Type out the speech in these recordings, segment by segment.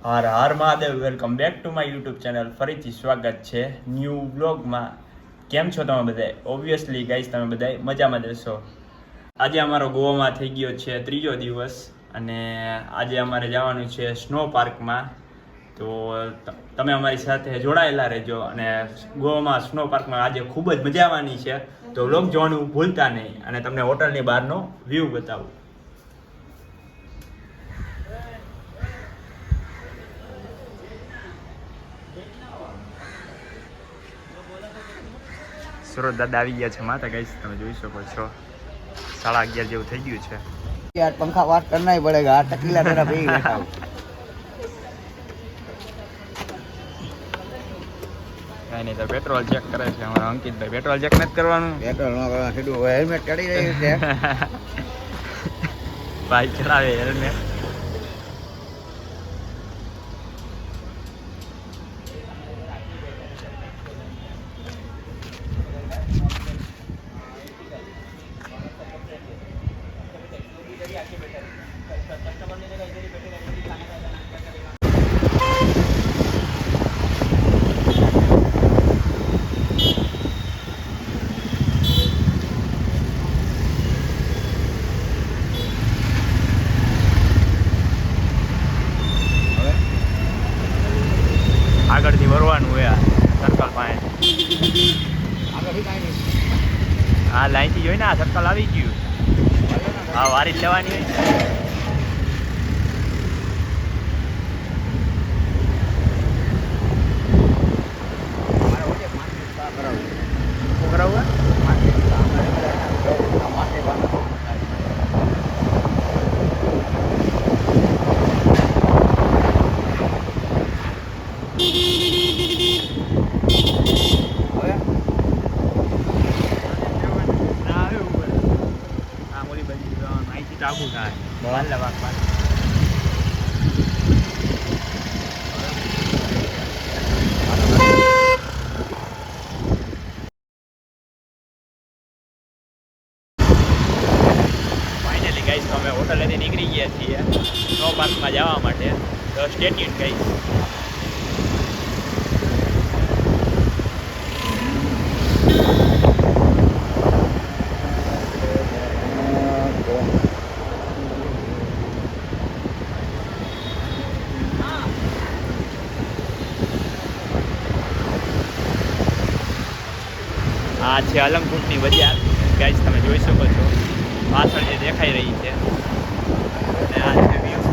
Har Har Mahadev, welcome back to my YouTube channel. ફરીથી સ્વાગત છે ન્યૂ બ્લોગમાં. કેમ છો તમે બધા? ઓબ્વિયસલી ગાઈસ તમે બધા મજામાં જશો. આજે અમારો ગોવામાં થઈ ગયો છે ત્રીજો દિવસ અને આજે અમારે જવાનું છે સ્નો પાર્કમાં. તો તમે અમારી સાથે જોડાયેલા રહેજો અને ગોવામાં સ્નો પાર્કમાં આજે ખૂબ જ મજા આવવાની છે. તો વ્લોગ જોવાનું ભૂલતા નહીં અને તમને હોટલની બહારનો વ્યૂ બતાવું. સુરત દાદા આવી ગયા છે માતા ગાઈસ, તમે જોઈ શકો છો 11:30 જેવું થઈ ગયું છે. यार पंखा वाट करना ही पड़ेगा, टकीला तेरा भी बैठा हूँ। કઈ નહીં, તો પેટ્રોલ ચેક કરે છે અમારા અંકિતભાઈ. પેટ્રોલ ચેક નથી કરવાનું, पेट्रोल नो करना, सीधું હેલ્મેટ ચડી રહ્યું છે। ભાઈ ચડાવે હેલ્મેટ. આગળથી વરવાનું હોય સર્કલ પાસે. આગળથી કાંઈ નહીં, હા લાઈનથી જોઈને આ સર્કલ આવી ગયું. હા વારી જ લેવાની હોય. મારે ઓછે 5 મિનિટ કરાવું શું કરાવવું? 5 મિનિટ માથે બાંધો. ટાબુ થાય બાલે વાક બાલે. ફાઇનલી ગાઈસ તો અમે હોટલેથી નીકળી ગયા છીએ સ્નો પાર્કમાં જવા માટે. તો સ્ટે ટ્યુન ગાઈસ. આ છે અલંકુટની બજાર ગાઈસ, તમે જોઈ શકો છો પાછળ જે દેખાઈ રહી છે. અને આ છે વ્યૂ.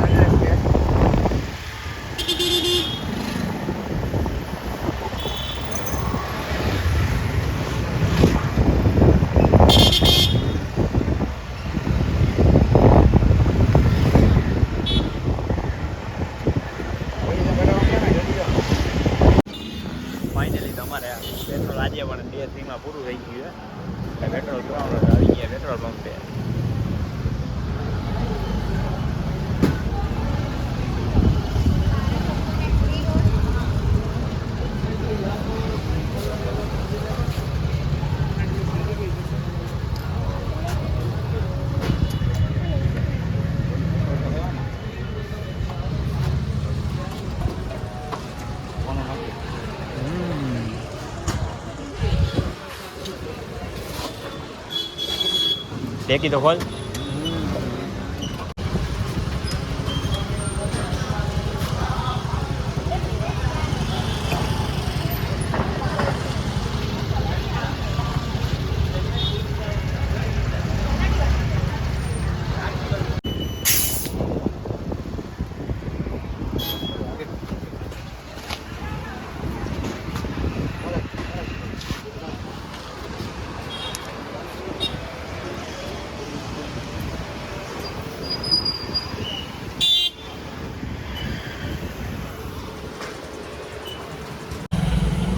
ફાઇનલી તમારે પેટ્રોલ આજે પણ 2-3માં પૂરું થઈ ગયું છે. પેટ્રોલ પુરાવાનો આવી ગયા પેટ્રોલ પંપે. ટેકી તો ખોલ.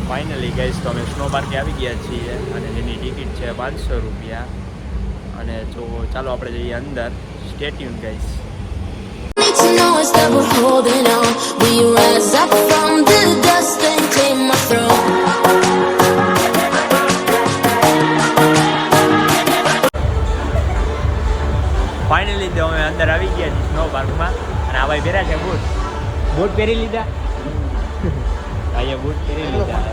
ફાઇનલી ગાઈસ તો અમે સ્નો પાર્કે આવી ગયા છીએ અને જેની ટિકિટ છે 500 રૂપિયા. અને જો ચાલો આપણે જઈએ અંદર. Stay tune guys. ફાઇનલી તો અમે અંદર આવી ગયા છીએ સ્નો પાર્કમાં અને આ ભાઈ પહેર્યા છે બૂટ. બૂટ પહેરી લીધા ભાઈએ બૂટ પહેરી લીધા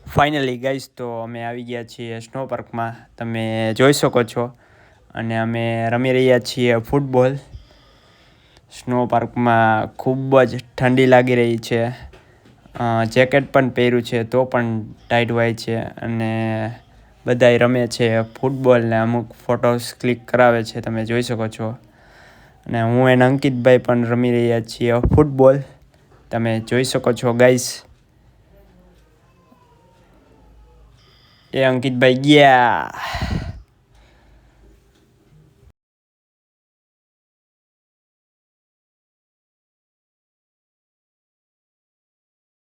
ફાઇનલી ગાઈસ તો અમે આવી ગયા છીએ સ્નો પાર્કમાં તમે જોઈ શકો છો અને અમે રમી રહ્યા છીએ ફૂટબોલ સ્નો પાર્કમાં ખૂબ જ ઠંડી લાગી રહી છે જેકેટ પણ પહેર્યું છે તો પણ ટાઈટ હોય છે અને બધાય રમે છે ફૂટબોલ ને અમુક ફોટોસ ક્લિક કરાવે છે તમે જોઈ શકો છો અને હું અને અંકિતભાઈ પણ રમી રહ્યા છીએ ફૂટબોલ તમે જોઈ શકો છો ગાઈસ એ અંકિતભાઈ ગયા